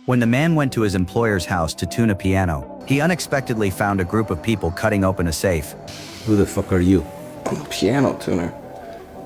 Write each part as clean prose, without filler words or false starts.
When the man went to his employer's house to tune a piano, he unexpectedly found a group of people cutting open a safe. Who the fuck are you? I'm a piano tuner.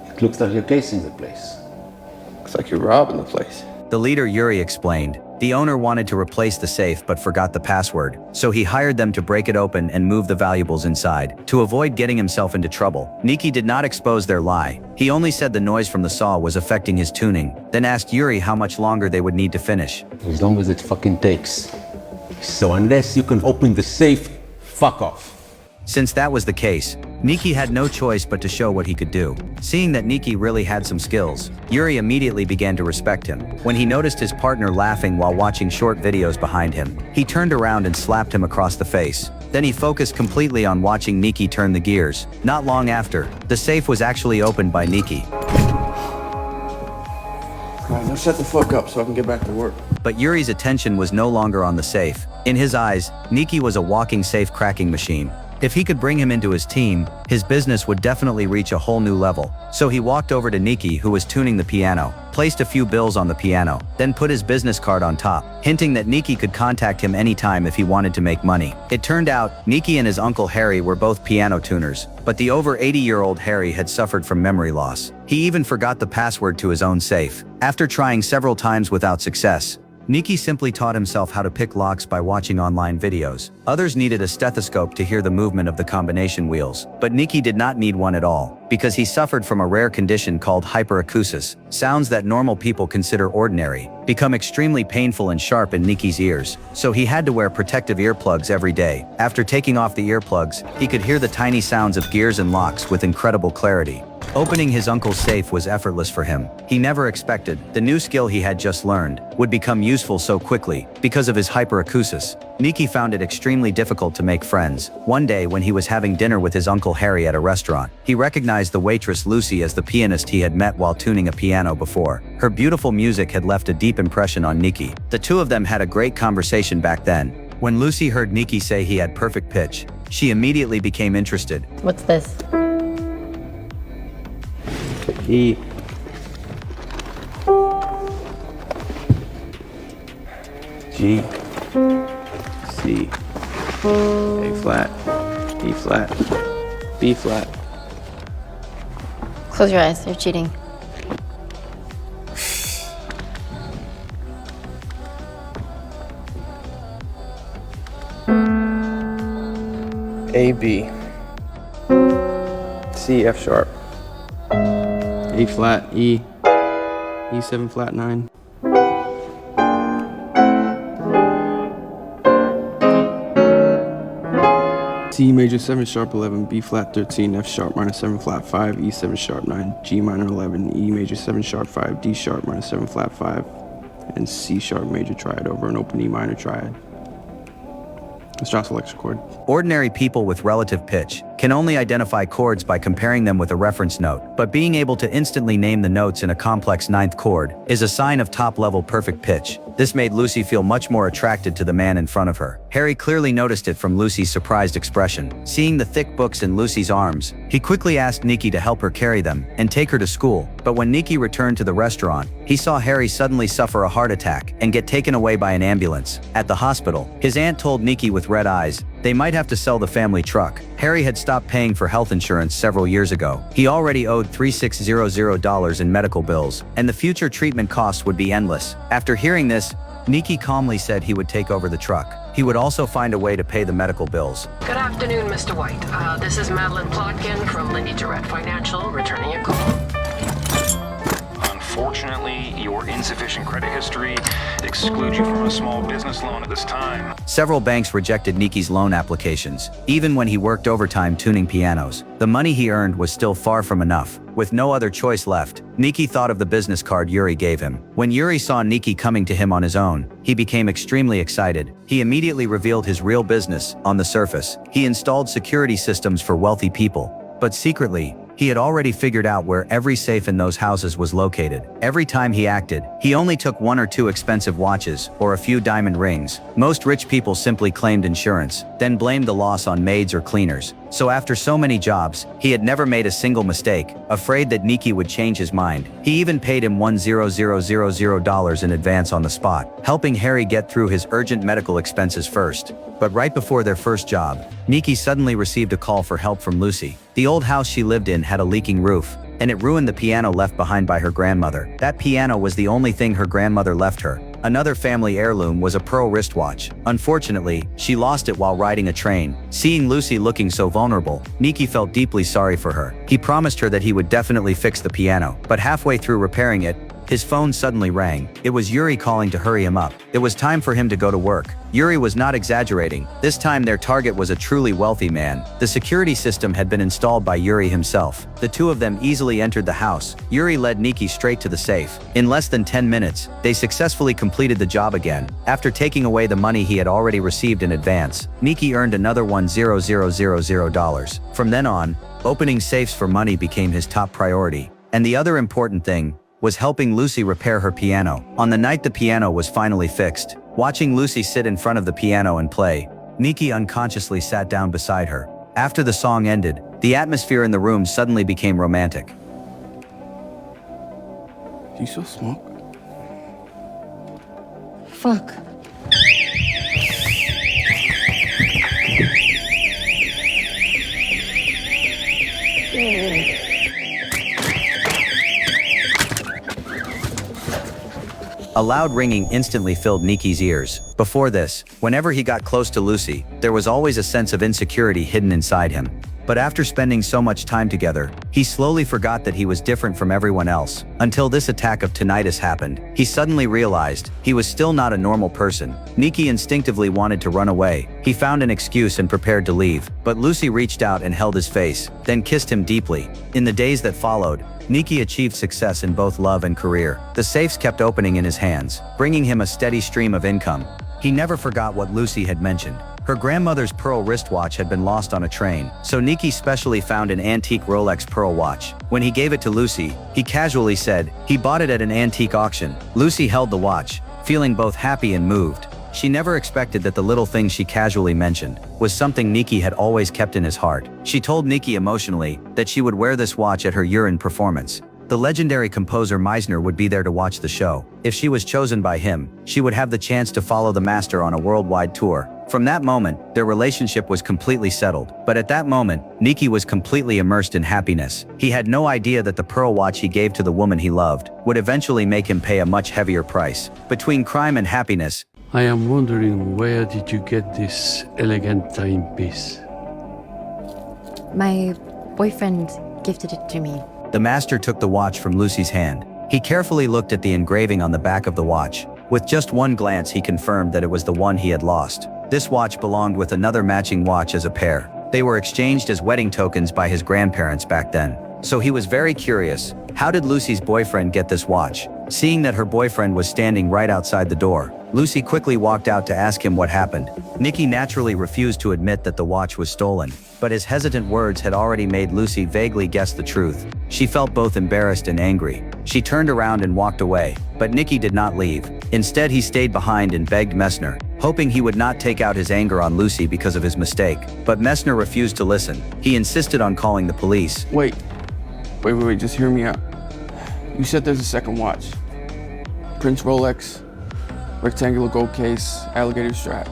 It looks like you're casing the place. Looks like you're robbing the place. The leader Yuri explained. The owner wanted to replace the safe but forgot the password, so he hired them to break it open and move the valuables inside. To avoid getting himself into trouble, Nikki did not expose their lie. He only said the noise from the saw was affecting his tuning, then asked Yuri how much longer they would need to finish. As long as it fucking takes. So unless you can open the safe, fuck off. Since that was the case, Nikki had no choice but to show what he could do. Seeing that Nikki really had some skills, Yuri immediately began to respect him. When he noticed his partner laughing while watching short videos behind him, he turned around and slapped him across the face. Then he focused completely on watching Nikki turn the gears. Not long after, the safe was actually opened by Nikki. Alright, now shut the fuck up so I can get back to work. But Yuri's attention was no longer on the safe. In his eyes, Nikki was a walking safe cracking machine. If he could bring him into his team, his business would definitely reach a whole new level. So he walked over to Nikki, who was tuning the piano, placed a few bills on the piano, then put his business card on top, hinting that Nikki could contact him anytime if he wanted to make money. It turned out, Nikki and his uncle Harry were both piano tuners, but the over 80-year-old Harry had suffered from memory loss. He even forgot the password to his own safe. After trying several times without success, Nikki simply taught himself how to pick locks by watching online videos. Others needed a stethoscope to hear the movement of the combination wheels, but Nikki did not need one at all, because he suffered from a rare condition called hyperacusis. Sounds that normal people consider ordinary become extremely painful and sharp in Nikki's ears, so he had to wear protective earplugs every day. After taking off the earplugs, he could hear the tiny sounds of gears and locks with incredible clarity. Opening his uncle's safe was effortless for him. He never expected the new skill he had just learned would become useful so quickly. Because of his hyperacusis, Nikki found it extremely difficult to make friends. One day when he was having dinner with his uncle Harry at a restaurant, he recognized the waitress Lucy as the pianist he had met while tuning a piano before. Her beautiful music had left a deep impression on Nikki. The two of them had a great conversation back then. When Lucy heard Nikki say he had perfect pitch, she immediately became interested. What's this? E. G. C. A flat. E flat. B flat. Close your eyes, you're cheating. A B. C F sharp. A flat, E, E7 flat 9. C major 7 sharp 11, B flat 13, F sharp minor 7 flat 5, E7 sharp 9, G minor 11, E major 7 sharp 5, D sharp minor 7 flat 5, and C sharp major triad over an open E minor triad. It's John's selection chord. Ordinary people with relative pitch can only identify chords by comparing them with a reference note, but being able to instantly name the notes in a complex ninth chord is a sign of top-level perfect pitch. This made Lucy feel much more attracted to the man in front of her. Harry clearly noticed it from Lucy's surprised expression. Seeing the thick books in Lucy's arms, he quickly asked Nikki to help her carry them and take her to school. But when Nikki returned to the restaurant, he saw Harry suddenly suffer a heart attack and get taken away by an ambulance. At the hospital, his aunt told Nikki with red eyes they might have to sell the family truck. Harry had stopped paying for health insurance several years ago. He already owed $3,600 in medical bills, and the future treatment costs would be endless. After hearing this, Nikki calmly said he would take over the truck. He would also find a way to pay the medical bills. Good afternoon, Mr. White. This is Madeline Plotkin from Lindy Direct Financial, returning a call. Unfortunately, your insufficient credit history excludes you from a small business loan at this time. Several banks rejected Nikki's loan applications. Even when he worked overtime tuning pianos, the money he earned was still far from enough. With no other choice left, Nikki thought of the business card Yuri gave him. When Yuri saw Nikki coming to him on his own, he became extremely excited. He immediately revealed his real business. On the surface, he installed security systems for wealthy people, but secretly, he had already figured out where every safe in those houses was located. Every time he acted, he only took 1 or 2 expensive watches or a few diamond rings. Most rich people simply claimed insurance, then blamed the loss on maids or cleaners. So after so many jobs, he had never made a single mistake, afraid that Nikki would change his mind. He even paid him $1,000 in advance on the spot, helping Harry get through his urgent medical expenses first. But right before their first job, Nikki suddenly received a call for help from Lucy. The old house she lived in had a leaking roof, and it ruined the piano left behind by her grandmother. That piano was the only thing her grandmother left her. Another family heirloom was a pearl wristwatch. Unfortunately, she lost it while riding a train. Seeing Lucy looking so vulnerable, Nikki felt deeply sorry for her. He promised her that he would definitely fix the piano, but halfway through repairing it, his phone suddenly rang. It was Yuri calling to hurry him up. It was time for him to go to work. Yuri was not exaggerating. This time their target was a truly wealthy man. The security system had been installed by Yuri himself. The two of them easily entered the house. Yuri led Nikki straight to the safe. In less than 10 minutes, they successfully completed the job again. After taking away the money he had already received in advance, Nikki earned another $1,000. From then on, opening safes for money became his top priority. And the other important thing was helping Lucy repair her piano. On the night the piano was finally fixed, watching Lucy sit in front of the piano and play, Nikki unconsciously sat down beside her. After the song ended, the atmosphere in the room suddenly became romantic. Do you still smoke? Fuck. A loud ringing instantly filled Nikki's ears. Before this, whenever he got close to Lucy, there was always a sense of insecurity hidden inside him. But after spending so much time together, he slowly forgot that he was different from everyone else. Until this attack of tinnitus happened, he suddenly realized he was still not a normal person. Nikki instinctively wanted to run away. He found an excuse and prepared to leave, but Lucy reached out and held his face, then kissed him deeply. In the days that followed, Nikki achieved success in both love and career. The safes kept opening in his hands, bringing him a steady stream of income. He never forgot what Lucy had mentioned. Her grandmother's pearl wristwatch had been lost on a train, so Nikki specially found an antique Rolex pearl watch. When he gave it to Lucy, he casually said he bought it at an antique auction. Lucy held the watch, feeling both happy and moved. She never expected that the little thing she casually mentioned was something Nikki had always kept in his heart. She told Nikki emotionally that she would wear this watch at her urine performance. The legendary composer Meisner would be there to watch the show. If she was chosen by him, she would have the chance to follow the master on a worldwide tour. From that moment, their relationship was completely settled. But at that moment, Nikki was completely immersed in happiness. He had no idea that the pearl watch he gave to the woman he loved would eventually make him pay a much heavier price. Between crime and happiness, I am wondering, where did you get this elegant timepiece? My boyfriend gifted it to me. the master took the watch from Lucy's hand. He carefully looked at the engraving on the back of the watch. With just one glance, he confirmed that it was the one he had lost. This watch belonged with another matching watch as a pair. They were exchanged as wedding tokens by his grandparents back then. So he was very curious. How did Lucy's boyfriend get this watch? Seeing that her boyfriend was standing right outside the door, Lucy quickly walked out to ask him what happened. Nikki naturally refused to admit that the watch was stolen, but his hesitant words had already made Lucy vaguely guess the truth. She felt both embarrassed and angry. She turned around and walked away, but Nikki did not leave. Instead, he stayed behind and begged Messner, hoping he would not take out his anger on Lucy because of his mistake. But Messner refused to listen. He insisted on calling the police. Wait, just hear me out. You said there's a second watch. Prince Rolex, rectangular gold case, alligator strap.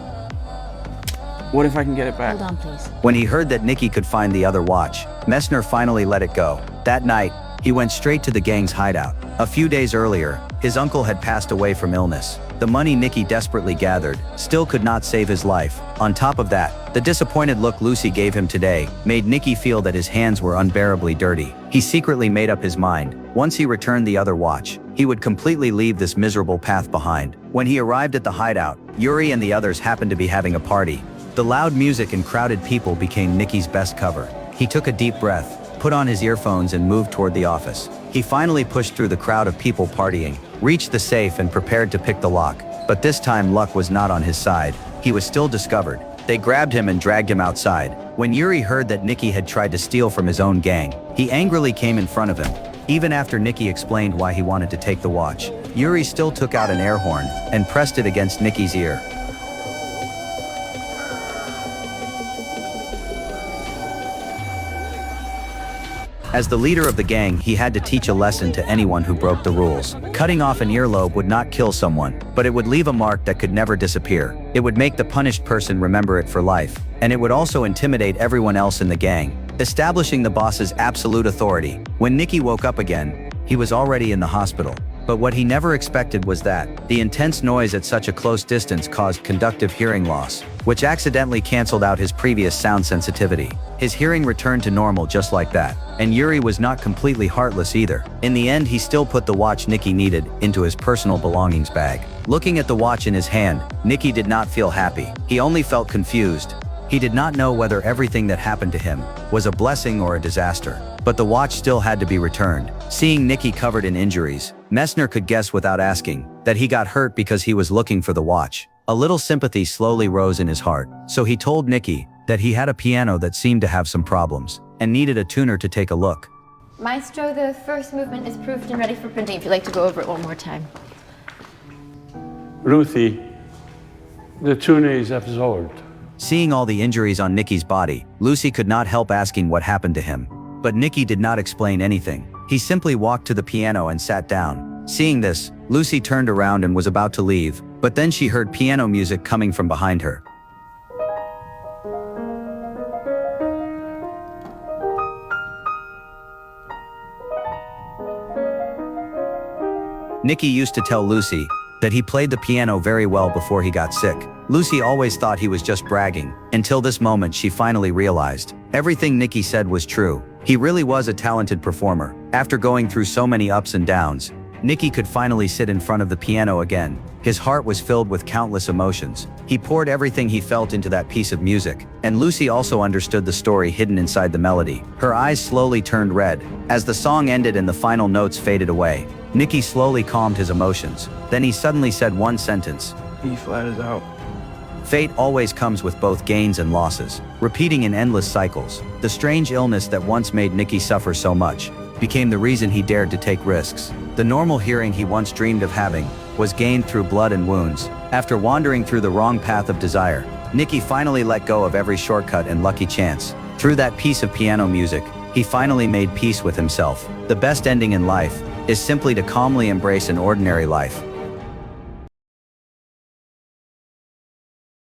What if I can get it back? Hold on, please. When he heard that Nikki could find the other watch, Messner finally let it go. That night, he went straight to the gang's hideout. A few days earlier, his uncle had passed away from illness. The money Nikki desperately gathered still could not save his life. On top of that, the disappointed look Lucy gave him today made Nikki feel that his hands were unbearably dirty. He secretly made up his mind. Once he returned the other watch, he would completely leave this miserable path behind. When he arrived at the hideout, Yuri and the others happened to be having a party. The loud music and crowded people became Nikki's best cover. He took a deep breath, put on his earphones and moved toward the office. He finally pushed through the crowd of people partying, reached the safe and prepared to pick the lock. But this time luck was not on his side. He was still discovered. They grabbed him and dragged him outside. When Yuri heard that Nikki had tried to steal from his own gang, he angrily came in front of him. Even after Nikki explained why he wanted to take the watch, Yuri still took out an air horn and pressed it against Nikki's ear. As the leader of the gang, he had to teach a lesson to anyone who broke the rules. Cutting off an earlobe would not kill someone, but it would leave a mark that could never disappear. It would make the punished person remember it for life, and it would also intimidate everyone else in the gang, establishing the boss's absolute authority. When Nicky woke up again, he was already in the hospital. But what he never expected was that the intense noise at such a close distance caused conductive hearing loss, which accidentally canceled out his previous sound sensitivity. His hearing returned to normal just like that, and Yuri was not completely heartless either. In the end, he still put the watch Nicky needed into his personal belongings bag. Looking at the watch in his hand, Nicky did not feel happy. He only felt confused. He did not know whether everything that happened to him was a blessing or a disaster. But the watch still had to be returned. Seeing Nicky covered in injuries, Messner could guess without asking that he got hurt because he was looking for the watch. A little sympathy slowly rose in his heart, so he told Nicky that he had a piano that seemed to have some problems and needed a tuner to take a look. Maestro, the first movement is proofed and ready for printing if you'd like to go over it one more time. Ruthie, the tuner is absorbed. Seeing all the injuries on Nicky's body, Lucy could not help asking what happened to him. But Nicky did not explain anything. He simply walked to the piano and sat down. Seeing this, Lucy turned around and was about to leave, but then she heard piano music coming from behind her. Nicky used to tell Lucy that he played the piano very well before he got sick. Lucy always thought he was just bragging, until this moment she finally realized everything Nicky said was true. He really was a talented performer. After going through so many ups and downs, Nicky could finally sit in front of the piano again. His heart was filled with countless emotions. He poured everything he felt into that piece of music, and Lucy also understood the story hidden inside the melody. Her eyes slowly turned red. As the song ended and the final notes faded away, Nicky slowly calmed his emotions. Then he suddenly said one sentence. B flat is out. Fate always comes with both gains and losses, repeating in endless cycles. The strange illness that once made Nicky suffer so much became the reason he dared to take risks. The normal hearing he once dreamed of having was gained through blood and wounds. After wandering through the wrong path of desire, Nicky finally let go of every shortcut and lucky chance. Through that piece of piano music, he finally made peace with himself. The best ending in life is simply to calmly embrace an ordinary life.